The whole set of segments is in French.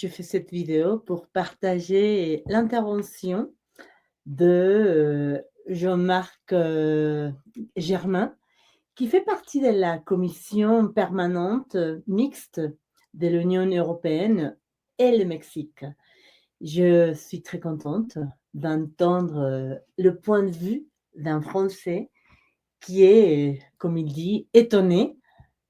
Je fais cette vidéo pour partager l'intervention de Jean-Marc Germain, qui fait partie de la commission permanente mixte de l'Union européenne et le Mexique. Je suis très contente d'entendre le point de vue d'un Français qui est, comme il dit, étonné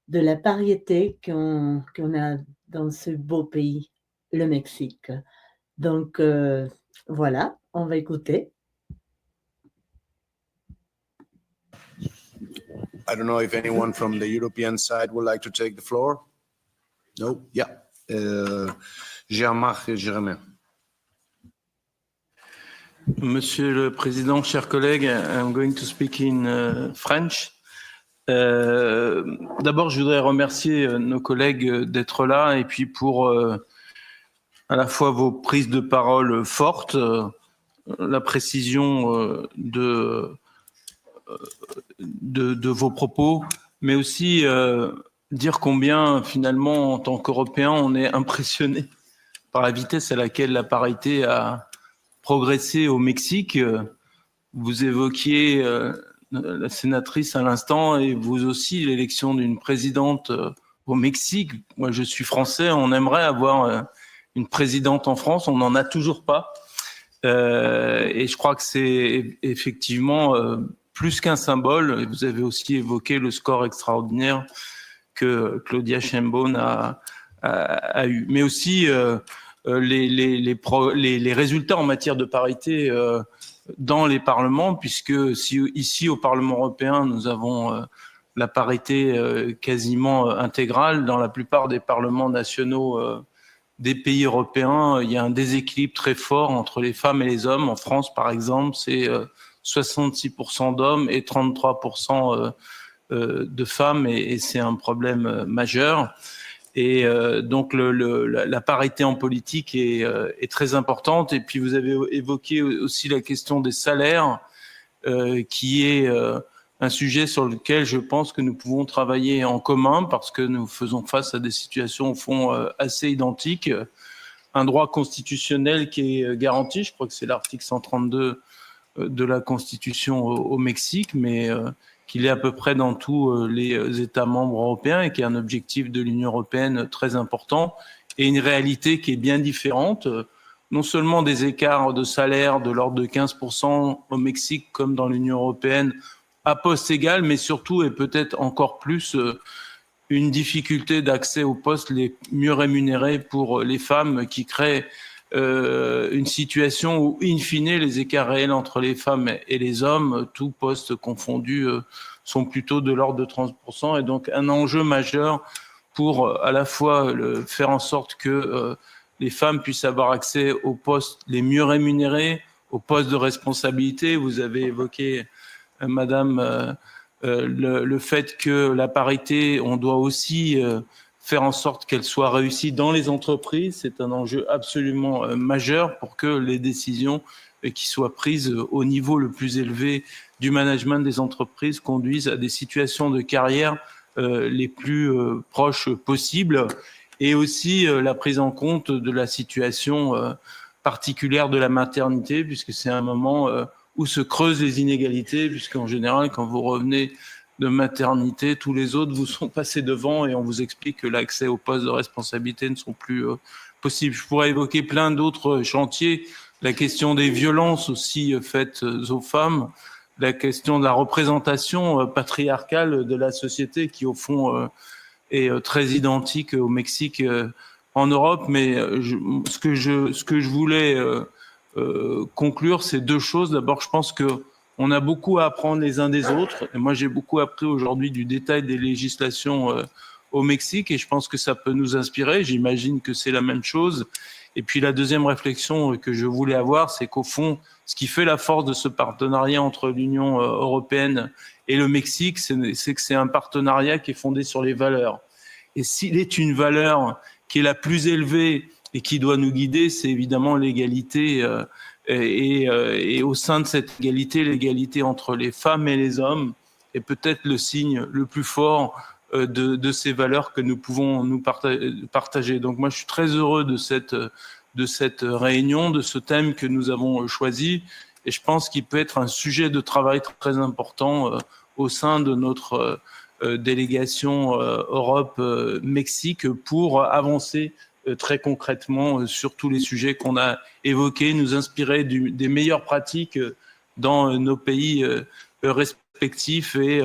de la variété qu'on a dans ce beau pays, le Mexique. Donc voilà, on va écouter. I don't know if anyone from the European side would like to take the floor. No? Yeah. Jean-Marc Germain. Monsieur le Président, chers collègues, I'm going to speak in French. D'abord, je voudrais remercier nos collègues d'être là et puis pour à la fois vos prises de parole fortes, la précision de vos propos, mais aussi dire combien finalement en tant qu'Européens on est impressionné par la vitesse à laquelle la parité a progressé au Mexique. Vous évoquiez la sénatrice à l'instant et vous aussi l'élection d'une présidente au Mexique. Moi je suis français, on aimerait avoir une présidente en France, on n'en a toujours pas. Et je crois que c'est effectivement plus qu'un symbole. Vous avez aussi évoqué le score extraordinaire que Claudia Sheinbaum a eu, mais aussi les résultats en matière de parité dans les parlements, puisque ici au Parlement européen, nous avons la parité quasiment intégrale. Dans la plupart des parlements nationaux des pays européens, il y a un déséquilibre très fort entre les femmes et les hommes. En France, par exemple, c'est 66% d'hommes et 33% de femmes, et c'est un problème majeur. Et donc la parité en politique est très importante. Et puis vous avez évoqué aussi la question des salaires, qui est un sujet sur lequel je pense que nous pouvons travailler en commun parce que nous faisons face à des situations au fond assez identiques. Un droit constitutionnel qui est garanti, je crois que c'est l'article 132 de la Constitution au Mexique, mais qu'il est à peu près dans tous les États membres européens et qui est un objectif de l'Union européenne très important, et une réalité qui est bien différente, non seulement des écarts de salaire de l'ordre de 15% au Mexique comme dans l'Union européenne à poste égal, mais surtout et peut-être encore plus une difficulté d'accès aux postes les mieux rémunérés pour les femmes, qui crée une situation où, in fine, les écarts réels entre les femmes et les hommes, tous postes confondus, sont plutôt de l'ordre de 30%, et donc un enjeu majeur pour à la fois faire en sorte que les femmes puissent avoir accès aux postes les mieux rémunérés, aux postes de responsabilité. Vous avez évoqué, Madame, le fait que la parité, on doit aussi faire en sorte qu'elle soit réussie dans les entreprises. C'est un enjeu absolument majeur pour que les décisions qui soient prises au niveau le plus élevé du management des entreprises conduisent à des situations de carrière les plus proches possibles, et aussi la prise en compte de la situation particulière de la maternité, puisque c'est un moment où se creusent les inégalités, puisqu'en général, quand vous revenez de maternité, tous les autres vous sont passés devant et on vous explique que l'accès aux postes de responsabilité ne sont plus possibles. Je pourrais évoquer plein d'autres chantiers, la question des violences aussi faites aux femmes, la question de la représentation patriarcale de la société qui au fond est très identique au Mexique, en Europe. Mais ce que je voulais conclure, c'est deux choses. D'abord, je pense que on a beaucoup à apprendre les uns des autres. Et moi, j'ai beaucoup appris aujourd'hui du détail des législations au Mexique, et je pense que ça peut nous inspirer. J'imagine que c'est la même chose. Et puis la deuxième réflexion que je voulais avoir, c'est qu'au fond, ce qui fait la force de ce partenariat entre l'Union européenne et le Mexique, c'est que c'est un partenariat qui est fondé sur les valeurs. Et s'il est une valeur qui est la plus élevée et qui doit nous guider, c'est évidemment l'égalité, et au sein de cette égalité, l'égalité entre les femmes et les hommes est peut-être le signe le plus fort de ces valeurs que nous pouvons nous partager. Donc moi, je suis très heureux de cette réunion, de ce thème que nous avons choisi, et je pense qu'il peut être un sujet de travail très important au sein de notre délégation Europe-Mexique pour avancer très concrètement sur tous les sujets qu'on a évoqués, nous inspirer des meilleures pratiques dans nos pays respectifs et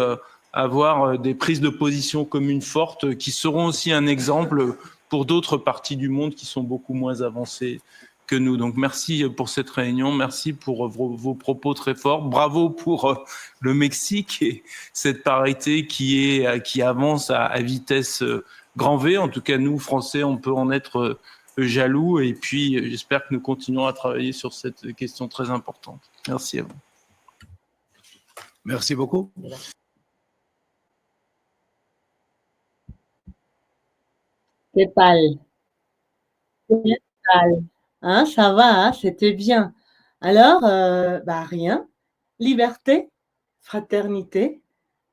avoir des prises de position communes fortes qui seront aussi un exemple pour d'autres parties du monde qui sont beaucoup moins avancées que nous. Donc merci pour cette réunion, merci pour vos propos très forts, bravo pour le Mexique et cette parité qui avance à vitesse grand V. En tout cas, nous, Français, on peut en être jaloux, et puis j'espère que nous continuons à travailler sur cette question très importante. Merci à vous. Merci beaucoup. ¿Qué tal? ¿Qué tal? Hein, ça va, hein, c'était bien. Alors, rien. Liberté, fraternité,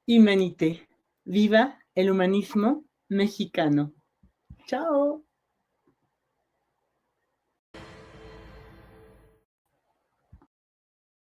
humanité. Viva el humanismo mexicano. Ciao.